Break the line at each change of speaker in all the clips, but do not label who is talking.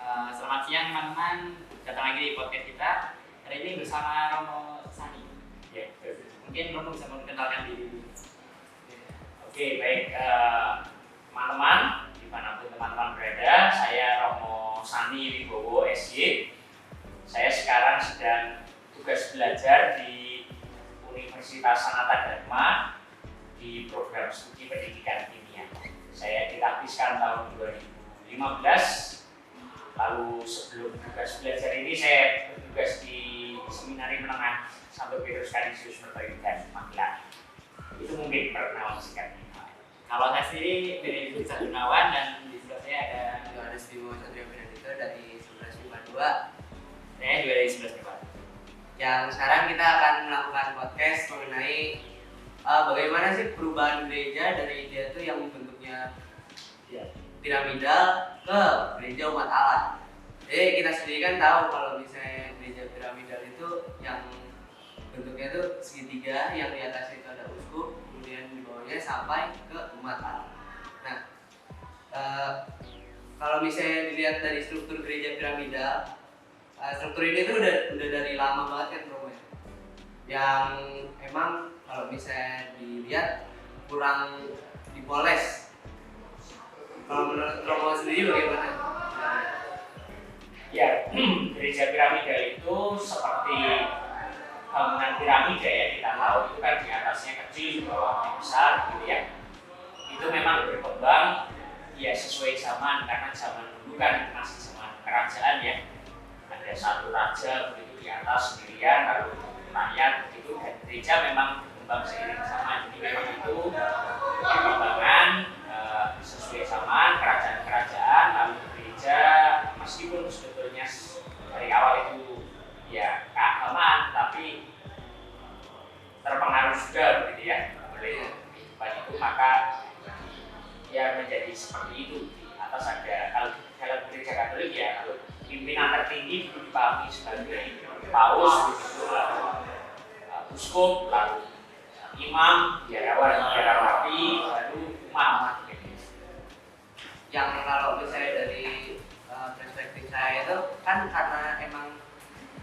Selamat siang teman-teman, datang lagi di podcast kita. Hari ini bersama Romo Sani. Ya, mungkin Romo bisa mengenalkan diri.
Oke, baik teman-teman, dimanapun teman-teman berada, saya Romo Sani Wibowo SY. Saya sekarang sedang tugas belajar di Universitas Sanata Dharma di program studi pendidikan kimia. Saya ditaktiskan tahun 2015. Lalu sebelum tugas belajar ini saya bertugas di Seminari Menengah Santo Petrus Canisius Mertoyudan, Magelang. Itu mungkin perkenalan singkatnya.
Kalau saya sendiri dari Jurusan Gunawan dan di sebelah saya ada
Yohanes Bimo Satrio Benedito dari 1152.
saya juga dari 11
Yang sekarang kita akan melakukan podcast mengenai bagaimana sih perubahan gereja dari dia tuh yang bentuknya piramidal ke gereja umat Allah. Jadi kita sendiri kan tahu kalau misalnya gereja piramidal itu yang bentuknya itu segitiga, yang di atas itu ada uskup, kemudian di bawahnya sampai ke umat Allah. Nah, kalau misalnya dilihat dari struktur gereja piramidal, struktur ini tuh udah dari lama banget kan Bro ya. Yang emang kalau misalnya dilihat kurang dipoles. Kalau menurut Romo sendiri bagaimana?
Ya, gereja piramidal itu seperti bangunan piramida ya, kita tahu itu kan di atasnya kecil, di bawahnya besar gitu ya. Itu memang berkembang ya sesuai zaman, karena zaman dulu kan masih zaman kerajaan ya. Ada satu raja begitu di atas sendirian, lalu rakyat begitu, dan gereja memang berkembang seiring zaman. Jadi memang itu perkembangan sesuai zaman kerajaan-kerajaan, lalu gereja meskipun sebetulnya dari awal itu ya keagamaan, tapi terpengaruh juga begitu ya oleh kehidupan itu, maka ya menjadi seperti itu. Di atas ada, kalau dalam gereja Katolik ya, kalau pimpinan tertinggi itu dipahami sebagai paus begitu, lalu uskup, lalu imam, biarawan, biarawati, lalu umat.
Yang kalau misalnya dari perspektif saya itu kan karena emang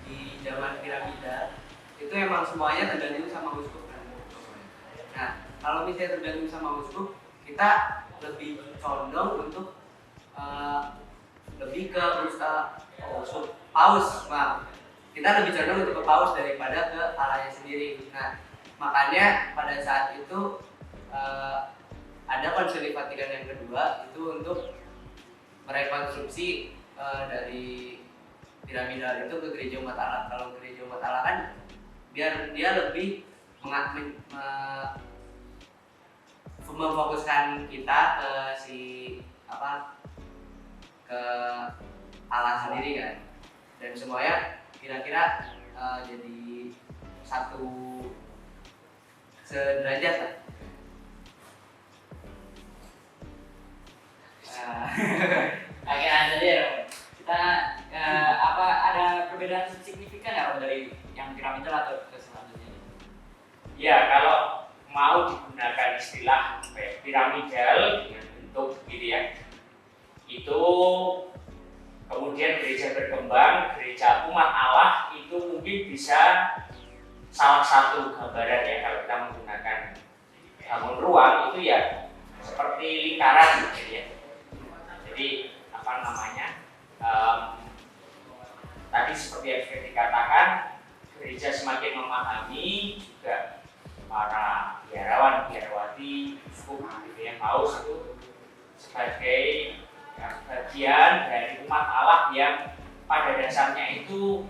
di zaman piramida itu emang semuanya tergantung sama uskup kan. Nah, kalau misalnya tergantung sama uskup, kita lebih condong untuk lebih ke uskup paus, maaf. Kita lebih condong untuk ke paus daripada ke Allahnya sendiri. Nah, makanya pada saat itu ada Konsili Vatikan yang kedua itu untuk merekonstruksi dari piramidal itu ke gereja umat Allah. Kalau gereja umat Allah kan biar dia lebih memfokuskan kita ke ke Allah sendiri kan, dan semuanya kira-kira jadi satu sederajat lah.
Akhirnya aja ya, kita ada perbedaan signifikan ya dari yang piramidal atau ke selanjutnya?
Ya, kalau mau digunakan istilah piramidal dengan bentuk gitu ya, itu kemudian gereja berkembang, gereja umat Allah itu mungkin bisa salah satu gambaran ya, kalau kita menggunakan bangun ruang itu ya seperti lingkaran gitu ya. Jadi tadi seperti yang sudah dikatakan, gereja semakin memahami juga para biarawan, biarawati, uskup, gitu ya, paus itu sebagai bagian dari umat Allah yang pada dasarnya itu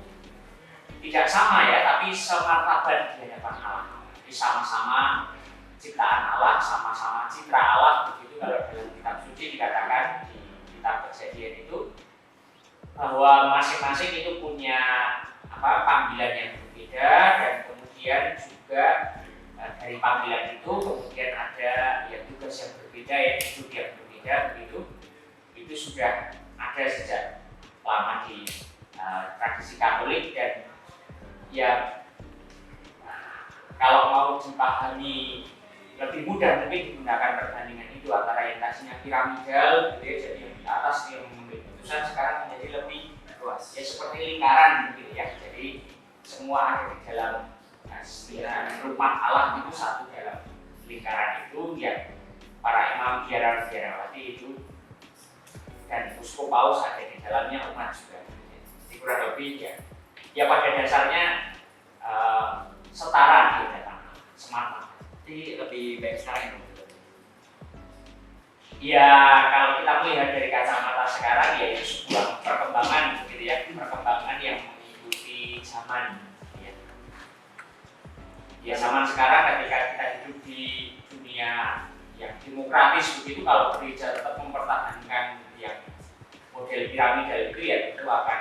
tidak sama ya, tapi semartabat di hadapan Allah. Jadi sama-sama ciptaan Allah, sama-sama citra Allah begitu. Kalau dalam kitab suci dikatakan di kitab Kejadian itu bahwa masing-masing itu punya panggilan yang berbeda, dan kemudian juga dari panggilan itu kemudian ada ya tugas yang berbeda, ya hidup yang berbeda begitu. Itu sudah ada sejak lama di tradisi Katolik, dan ya kalau mau dipahami lebih mudah mungkin digunakan perbandingan itu antara yang tadinya piramidal gitu ya, jadi yang di atas yang memiliki keputusan sekarang menjadi lebih luas, ya seperti lingkaran gitu ya. Jadi semua ada di dalam rumah Allah itu satu dalam lingkaran itu, ya para imam biarawati itu dan uskup paus ada di dalamnya, umat juga. Jadi kurang lebih ya pada dasarnya setara gitu ya, sama.
Jadi lebih baik sekarang itu.
Ya kalau kita melihat dari kacamata sekarang ya itu sebuah perkembangan gitu ya, perkembangan yang mengikuti zaman. Ya zaman sekarang ketika kita hidup di dunia yang demokratis begitu, kalau gereja tetap mempertahankan yang model piramidal itu ya itu akan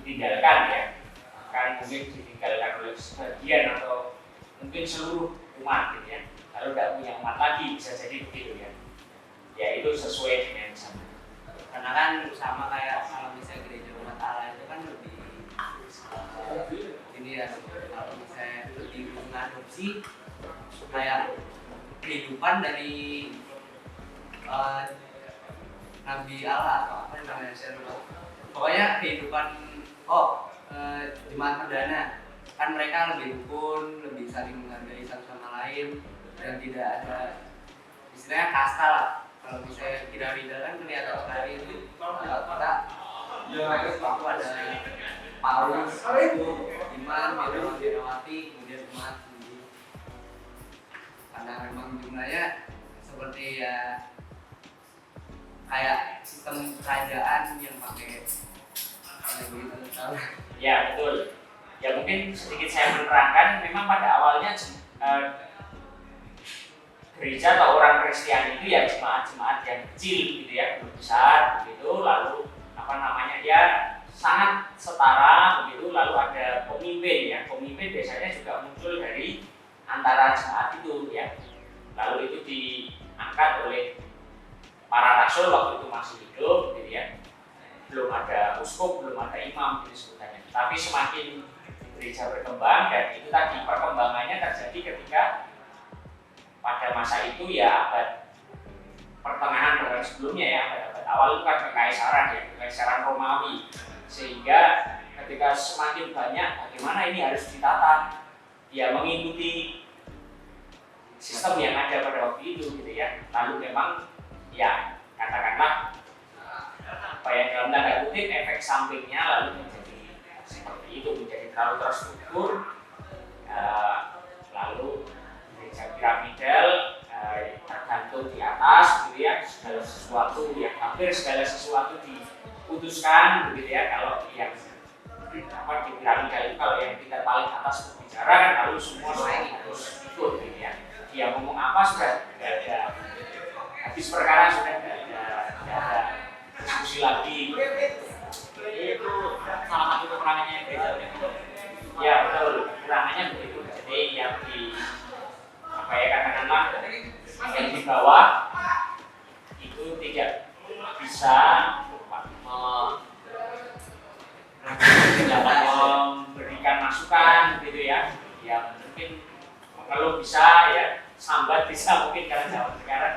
ditinggalkan ya, akan mungkin ditinggalkan oleh sebagian atau mungkin seluruh umat gitu ya. Kalau tidak punya umat lagi bisa jadi begitu ya. Ya itu sesuai dengan zaman.
Karena kan sama kayak kalau misalnya gereja umat Allah itu kan lebih ini ya, kalau misalnya lebih mengadopsi kayak kehidupan dari Nabi Allah atau apa yang namanya, saya lupa. Pokoknya kehidupan jemaat perdana kan mereka lebih rukun, lebih saling menghargai satu sama lain dan tidak ada istilahnya kasta lah. Kalau misalnya piramida kan kelihatan sekali itu kita waktu ada paus itu imam biarawati kemudian umat gitu. Karena memang jumlahnya seperti ya kayak sistem kerajaan yang pakai begitu.
Ya betul. Ya mungkin sedikit saya menerangkan, memang pada awalnya gereja atau orang Kristen itu ya jemaat-jemaat yang kecil gitu ya, belum besar begitu, lalu ya sangat setara begitu, lalu ada pemimpin ya, pemimpin biasanya juga muncul dari antara jemaat itu ya, lalu itu diangkat oleh para rasul waktu itu masih hidup gitu ya, belum ada uskup, belum ada imam gitu sebutannya. Tapi semakin gereja berkembang, dan itu tadi perkembangannya terjadi ketika pada masa itu ya abad pertengahan bahkan sebelumnya ya, abad awal itu kan kekaisaran ya, kekaisaran Romawi, sehingga ketika semakin banyak bagaimana ini harus ditata ya mengikuti sistem yang ada pada waktu itu gitu ya. Lalu memang ya katakanlah apa ya, dalam tanda kutip efek sampingnya lalu menjadi seperti itu, menjadi terlalu terstruktur, lalu gereja piramidal tergantung di atas gitu ya, segala sesuatu ya, hampir segala sesuatu diputuskan begitu ya. Kalau yang di piramidal itu kalau yang tingkat paling atas berbicara kan lalu semua harus ikut gitu ya. Dia ngomong apa sudah tidak ada, habis perkara sudah tidak ada diskusi lagi.
Itu salah satu kekurangannya gereja itu.
Ya betul, kekurangannya begitu. Jadi yang di apa ya, katakanlah yang di bawah itu tidak bisa memberikan masukan gitu ya, yang mungkin kalau bisa ya sambat bisa mungkin karena zaman sekarang,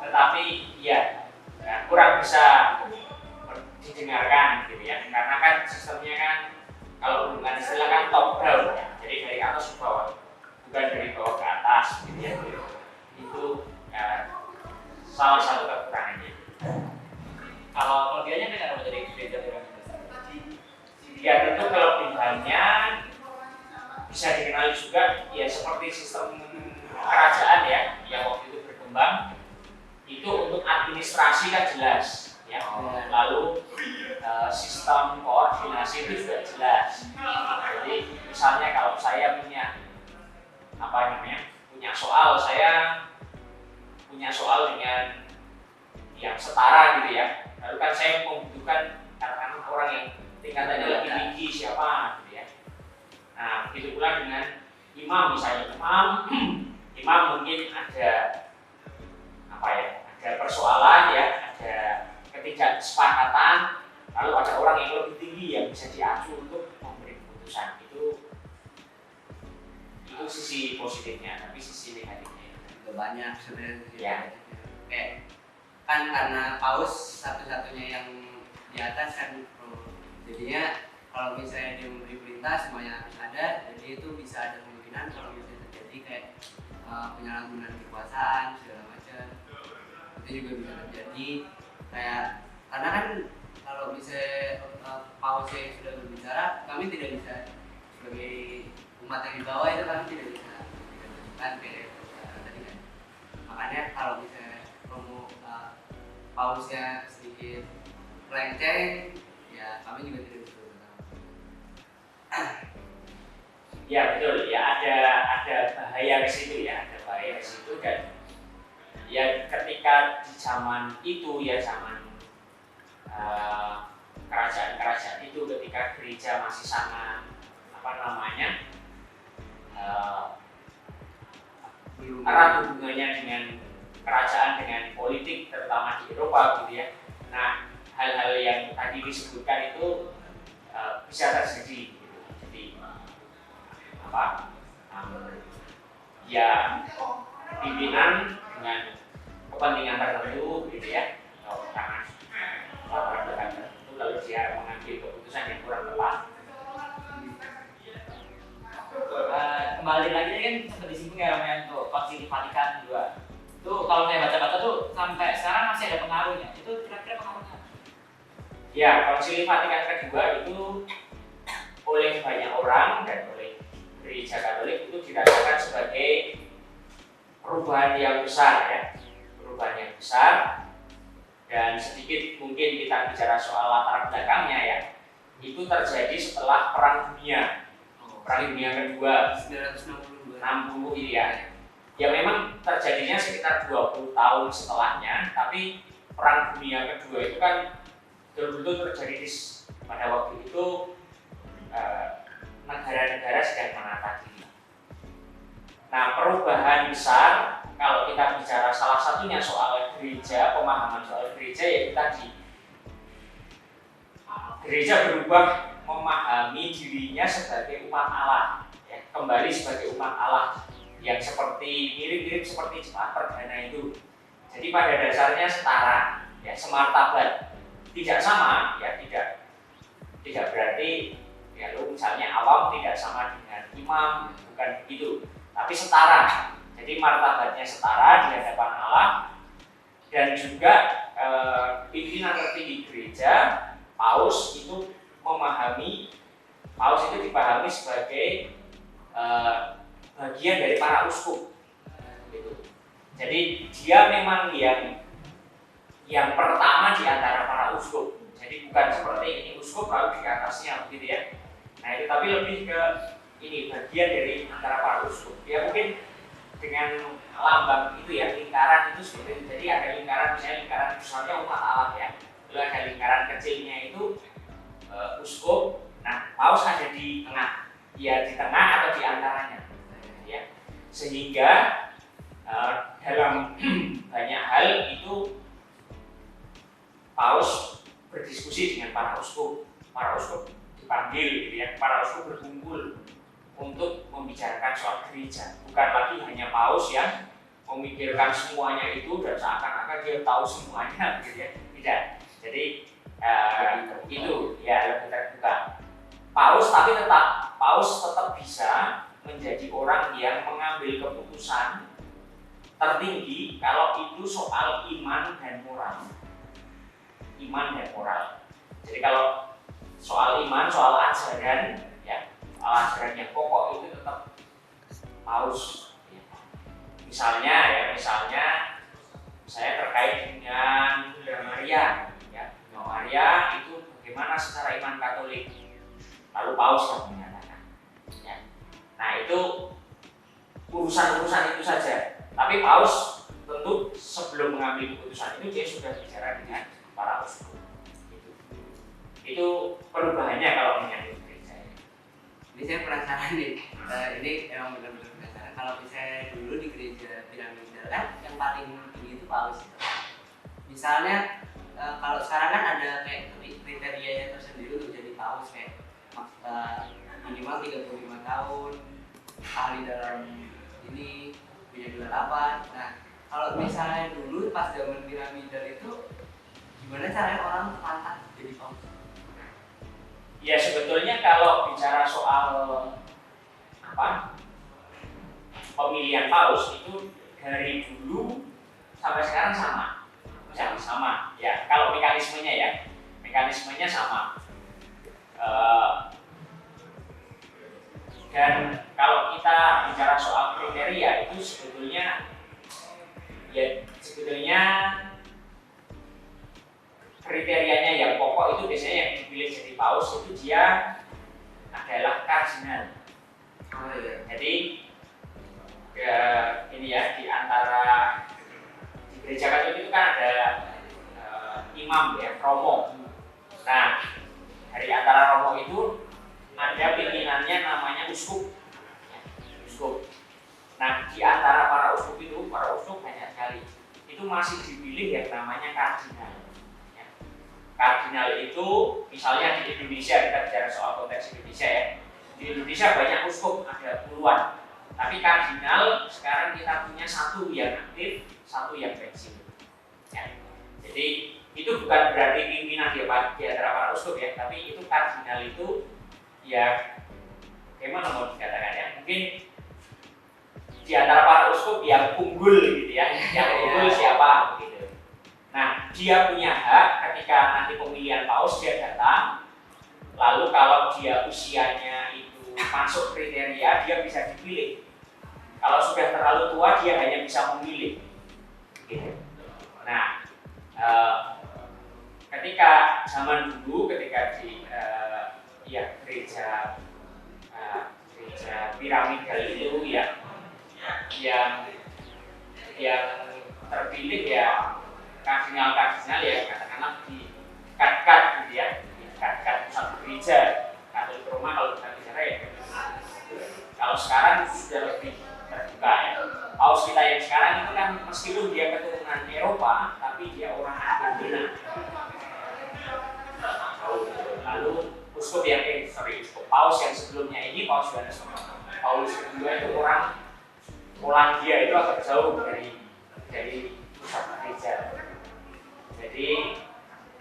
tetapi ya kurang bisa didengarkan gitu ya, karena kan sistemnya kan kalau dengan istilah kan top down ya, jadi dari atas ke bawah, bukan dari bawah ke atas gitu ya. Itu salah satu kekurangannya.
Kalau kelebihannya kan apa dari gereja piramida?
Ya tentu kelebihannya bisa dikenali juga ya seperti sistem kerajaan ya yang waktu itu berkembang, itu untuk administrasi kan jelas ya, lalu sistem koordinasi itu juga jelas. Jadi misalnya kalau saya punya saya punya soal dengan yang setara gitu ya, lalu kan saya membutuhkan katakanlah orang yang tingkatannya lebih tinggi siapa gitu ya. Nah begitu pula dengan imam, misalnya imam mungkin ada ada persoalan ya, ada ketidaksepakatan, lalu ada orang yang lebih tinggi yang bisa diacu untuk memberi keputusan. Itu sisi positifnya, tapi sisi negatifnya
juga banyak sebenarnya.
Ya.
Kayak kan karena paus satu-satunya yang di atas kan. Jadinya kalau misalnya dia memberi perintah semuanya harus ada, jadi itu bisa ada kemungkinan kalau misalnya terjadi kayak penyalahgunaan kekuasaan segala macam, itu juga bisa terjadi. Kayak karena kan kalau misalnya paus yang sudah berbicara, kami tidak bisa sebagai umat yang di bawah itu kami tidak bisa kan kayak tadi kan. Makanya kalau misalnya promo pausnya sedikit melenceng, ya kami juga tidak bisa bertahan.
Ya betul, ya ada bahaya di situ ya, ada bahaya di situ. Dan ya ketika di zaman itu ya, zaman kerajaan-kerajaan itu, ketika gereja masih sangat erat hubungannya dengan kerajaan, dengan politik, terutama di Eropa gitu ya. Nah, hal-hal yang tadi disebutkan itu bisa terjadi gitu. Jadi ya pimpinan dengan kepentingan tertentu gitu ya, karena latar belakang tertentu, lalu dia mengambil keputusan yang kurang tepat.
Kembali lagi kan sempat disinggung ya namanya untuk Konsili Vatikan II. Itu kalau saya baca-baca tuh sampai sekarang masih ada pengaruhnya. Itu kira-kira pengaruhnya?
Ya, Konsili Vatikan II itu oleh banyak orang dan oleh Gereja Katolik itu dirasakan sebagai perubahan yang besar ya, perubahan yang besar. Dan sedikit mungkin kita bicara soal latar belakangnya ya, itu terjadi setelah Perang Dunia. Perang Dunia Kedua 1960 ini ya. Ya memang terjadinya sekitar 20 tahun setelahnya, tapi Perang Dunia Kedua itu kan betul-betul terjadi pada waktu itu negara-negara sedang menata diri. Nah, perubahan besar kalau kita bicara salah satunya soal gereja, pemahaman soal gereja yaitu tadi gereja berubah memahami dirinya sebagai umat Allah, ya, kembali sebagai umat Allah yang seperti mirip-mirip seperti jemaat perdana itu. Jadi pada dasarnya setara, ya, semartabat, tidak sama, ya, tidak berarti ya lu misalnya awam tidak sama dengan imam, bukan begitu, tapi setara. Jadi martabatnya setara di hadapan Allah. Dan juga pimpinan tertinggi gereja, paus itu dipahami sebagai bagian dari para uskup gitu. Jadi dia memang yang pertama di antara para uskup. Jadi bukan seperti ini uskup lalu di atasnya begitu ya. Nah itu tapi lebih ke ini bagian dari antara para uskup. Ya mungkin dengan lambang itu ya, lingkaran itu seperti itu. Jadi ada lingkaran, misalnya lingkaran besarnya umat Allah ya. Lalu ada lingkaran kecilnya itu uskup. Nah, paus ada di tengah, ya di tengah atau di antaranya, ya. Sehingga dalam banyak hal itu paus berdiskusi dengan para uskup dipanggil, gitu ya. Para uskup berkumpul untuk membicarakan soal gereja. Bukan lagi hanya paus yang memikirkan semuanya itu dan seakan-akan dia tahu semuanya, gitu ya. Tidak. Jadi itu ya lebih terbuka. Paus tetap bisa menjadi orang yang mengambil keputusan tertinggi kalau itu soal iman dan moral. Jadi kalau soal iman, soal ajaran, ya, soal ajaran yang pokok itu tetap paus. Ya. Misalnya saya terkait dengan Bunda Maria, ya, Bunda Maria itu bagaimana secara iman Katolik. Lalu paus yang menyatakan, ya. Nah itu urusan itu saja. Tapi paus tentu sebelum mengambil keputusan itu dia sudah bicara dengan para uskup. Itu perubahannya kalau menyangkut gereja.
Ini saya penasaran nih, ini emang benar-benar penasaran. Kalau misalnya dulu di gereja piramidal kan yang paling tinggi itu paus. Misalnya kalau sekarang kan ada kayak kriterianya tersendiri untuk jadi paus kayak minimal 35 tahun, ahli dalam ini, punya gelar apa. Nah, kalau misalnya dulu pas zaman piramidal itu gimana caranya orang pantas jadi paus?
Ya sebetulnya kalau bicara soal apa pemilihan paus itu dari dulu sampai sekarang sama ya. Kalau mekanismenya sama. Dan kalau kita bicara soal kriteria itu sebetulnya kriterianya yang pokok itu biasanya yang dipilih jadi paus itu dia adalah kardinal. Jadi ini ya di antara di gereja Katolik itu kan ada imam ya, romo. Nah dari antara romo itu ada pimpinannya namanya uskup. Nah di antara para uskup banyak sekali. Itu masih dipilih yang namanya kardinal. Kardinal itu misalnya di Indonesia, kita bicara soal konteks Indonesia ya. Di Indonesia banyak uskup, ada puluhan. Tapi kardinal sekarang kita punya satu yang aktif, satu yang pensiun. Ya. Jadi itu bukan berarti pimpinan di antara para uskup ya, tapi itu kardinal itu ya bagaimana mau dikatakan ya, mungkin di antara para uskup yang unggul gitu ya, yang unggul siapa gitu. Nah dia punya hak ketika nanti pemilihan paus dia datang, lalu kalau dia usianya itu masuk kriteria dia bisa dipilih. Kalau sudah terlalu tua dia hanya bisa memilih gitu. Nah ketika zaman dulu ketika di gereja piramidal itu ya yang terpilih ya kardinal ya katakanlah di kat gitu ya, di kat pusat gereja Katolik Roma kalau kita bicara ya. Kalau sekarang sudah lebih terbuka ya. Paus kita yang sekarang itu kan meskipun dia keturunan Eropa tapi dia orang Argentina. Lalu uskup paus yang sebelumnya ini Paus Yohanes Paulus kedua itu orang Polandia, itu agak jauh dari pusat gereja. Jadi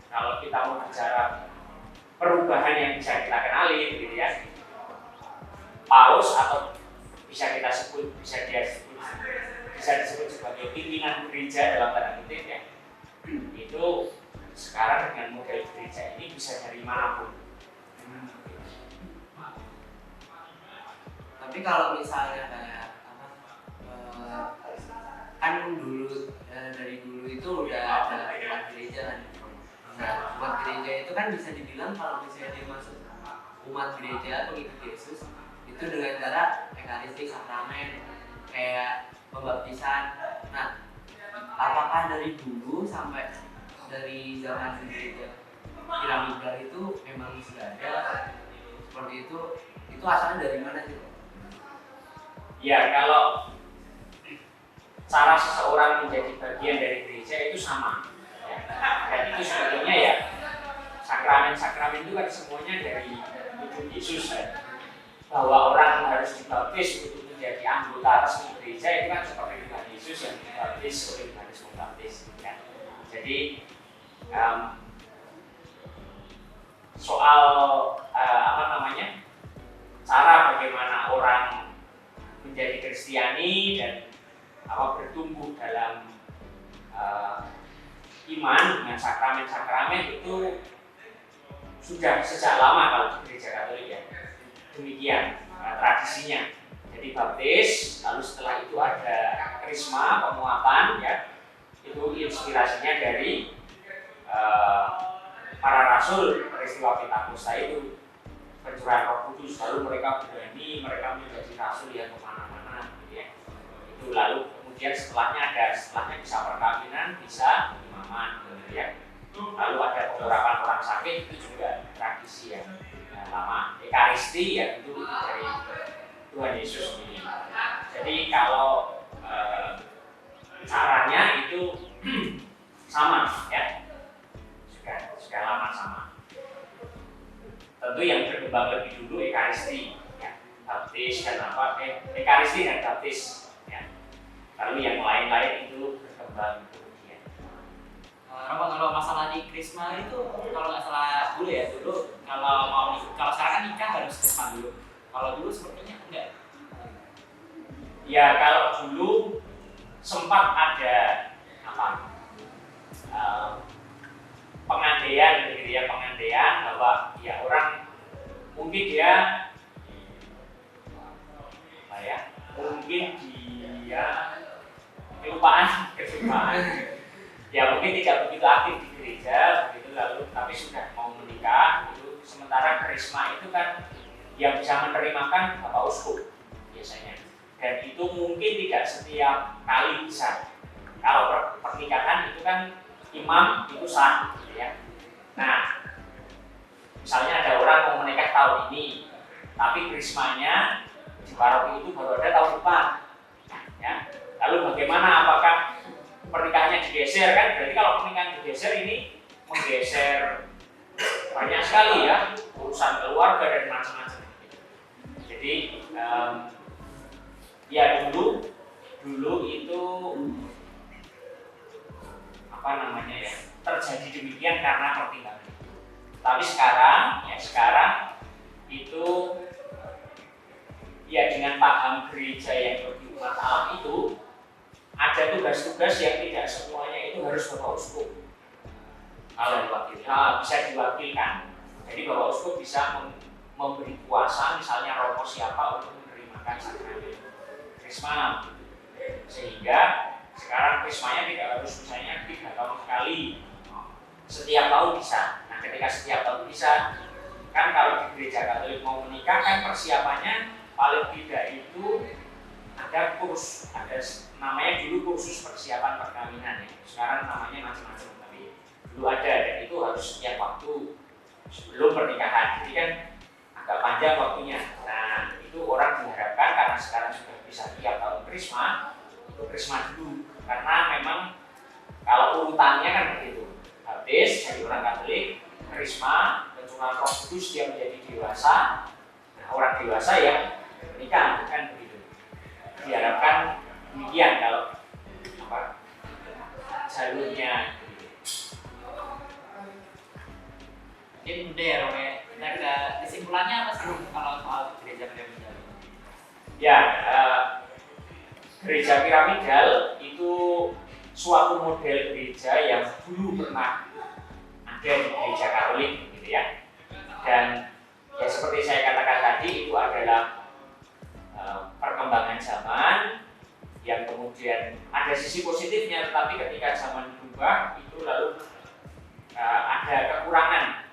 kalau kita mau bicara perubahan yang bisa kita kenali gitu ya, paus atau bisa disebut sebagai pimpinan gereja dalam tanda kutip ya, itu sekarang dengan model gereja ini bisa dari manapun.
Tapi kalau misalnya kayak kan dulu dari dulu itu udah ada umat gereja kan. Nah umat gereja itu kan bisa dibilang kalau misalnya dia masuk umat gereja pengikut Yesus itu dengan cara ekaristi, sakramen, kayak pembaptisan. Nah apakah dari dulu sampai dari zaman gereja piramidal itu memang sudah ada seperti itu asalnya dari mana sih?
Ya kalau cara seseorang menjadi bagian dari gereja itu sama ya. Dan itu sebetulnya ya sakramen itu kan semuanya dari hidup Yesus ya. Bahwa orang harus dibaptis untuk menjadi anggota resmi gereja itu kan seperti Tuhan Yesus yang dibaptis oleh Yohanes Pembaptis ya. Jadi soal cara bagaimana orang menjadi Kristiani dan bertumbuh dalam iman dengan sakramen-sakramen itu sudah sejak lama kalau di gereja Katolik ya. Demikian tradisinya. Jadi baptis, lalu setelah itu ada krisma, penguatan ya. Itu inspirasinya dari para rasul peristiwa Pentakosta itu, pencurahan Roh Kudus, lalu mereka berani, mereka menjadi rasul yang kemana-mana gitu ya. Itu lalu kemudian setelahnya bisa perkawinan, bisa imaman gitu ya. Lalu ada pengharapan orang sakit, itu juga tradisi yang lama. Ekaristi ya itu dari Tuhan Yesus sendiri. Jadi kalau caranya itu sama ya, sudah lama sama. Tentu yang berkembang lebih dulu Ekaristi ya, baptis dan Ekaristi dan baptis ya. Lalu yang lain-lain itu berkembang kemudian.
Kalau masalah di krisma itu kalau nggak salah dulu kalau mau nikah
bahwa ya orang mungkin dia apa ya, mungkin dia kelupaan ya mungkin tidak begitu aktif di gereja begitu, lalu tapi sudah mau menikah gitu. Sementara karisma itu kan yang bisa menerimakan Bapak Uskup biasanya, dan itu mungkin tidak setiap kali bisa. Kalau pernikahan itu kan imam itu sah gitu ya. Nah misalnya ada orang mau menikah tahun ini tapi karismanya di paroki itu baru ada tahun depan ya. Lalu bagaimana, apakah pernikahannya digeser kan? Berarti kalau pernikahan digeser ini menggeser banyak sekali ya urusan keluarga dan macam-macam. Jadi ya dulu itu apa namanya ya, terjadi demikian karena pertimbangan. Tapi sekarang itu ya dengan paham gereja yang lebih umat Allah itu ada tugas-tugas yang tidak semuanya itu harus Bapak Uskup. Kalau bisa diwakilkan. Jadi Bapak Uskup bisa memberi kuasa, misalnya romo siapa untuk menerimakan sakramen krisma. Sehingga sekarang krismanya tidak harus misalnya 3 tahun sekali, setiap tahun bisa. Nah ketika setiap tahun bisa, kan kalau di gereja Katolik mau menikah kan persiapannya paling tidak itu ada kurs, ada namanya dulu kursus persiapan perkawinan ya. Sekarang namanya macam-macam, tapi dulu ada, dan itu harus setiap waktu sebelum pernikahan. Jadi kan agak panjang waktunya. Nah itu orang diharapkan karena sekarang sudah bisa tiap tahun krisma, itu krisma dulu, karena memang kalau urutannya kan begitu. Baptis jadi orang Katolik, krisma, pencurahan Roh Kudus dia menjadi dewasa. Nah orang dewasa yang menikah kan begitu. Diharapkan demikian kalau apa jalurnya.
Jadi mudah ya Romo. Nah, kesimpulannya apa sih kalau soal gereja piramidal?
Ya, gereja piramidal itu suatu model gereja yang dulu pernah ada di gereja Katolik gitu ya. Dan ya seperti saya katakan tadi, itu adalah perkembangan zaman yang kemudian ada sisi positifnya, tetapi ketika zaman berubah itu lalu ada kekurangan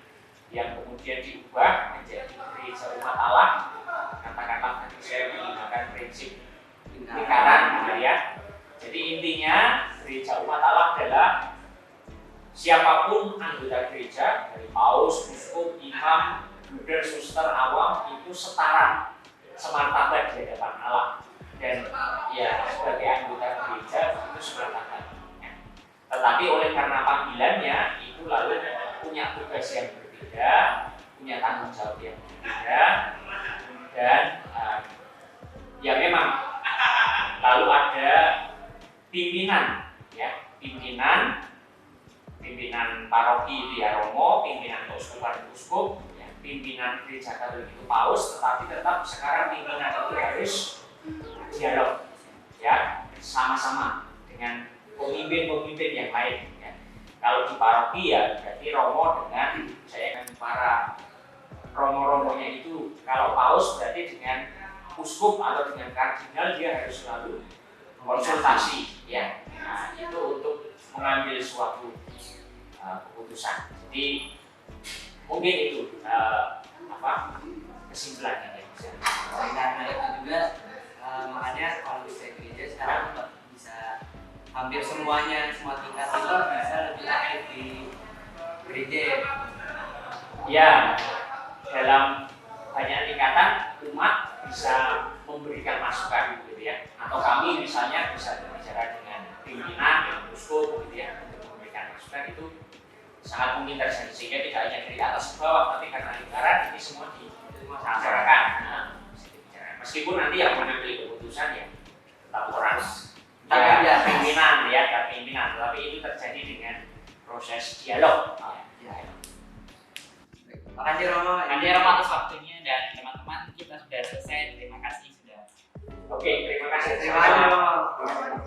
yang kemudian diubah menjadi gereja umat Allah. Katakanlah tadi saya menggunakan prinsip lingkaran gitu ya. Jadi intinya gereja umat Allah adalah siapapun anggota gereja, dari paus, uskup, imam, bruder, suster, awam itu setara, semartabat di hadapan Allah, dan ya sebagai anggota gereja itu semartabat. Tetapi oleh karena panggilannya itu lalu punya tugas yang berbeda, punya tanggung jawab yang berbeda, dan ya memang lalu ada pimpinan ya, pimpinan paroki itu ya Romo, pimpinan keuskupan uskup, ya, pimpinan gereja Katolik itu paus, tetapi tetap sekarang pimpinan itu harus dialog ya sama-sama dengan pemimpin-pemimpin yang lain ya. Kalau di paroki ya berarti Romo dengan saya kan para romo-romonya itu, kalau paus berarti dengan uskup atau dengan kardinal dia harus selalu konsultasi ya. Nah, itu untuk mengambil suatu keputusan. Jadi mungkin itu kesimpulannya ya.
Karena itu juga makanya kalau di gereja sekarang bisa hampir semuanya, semua tingkat itu bisa lebih aktif di gereja.
Ya, dalam banyak tingkatan umat bisa memberikan masukan gitu ya. Atau kami misalnya bisa berbicara dengan pimpinan, dengan uskup gitu ya, untuk memberikan masukan. Itu sangat mungkin terjadi, sehingga tidak hanya dari atas ke bawah, tapi karena lingkaran ini semua dibicarakan. Nah, meskipun nanti yang mengambil keputusan ya tetap orang ya, pimpinan, tapi itu terjadi dengan proses dialog.
Terima kasih Romo.
Atas waktunya, dan teman-teman kita sudah selesai. Terima kasih sudah.
Oke, terima kasih.
Terima kasih Romo.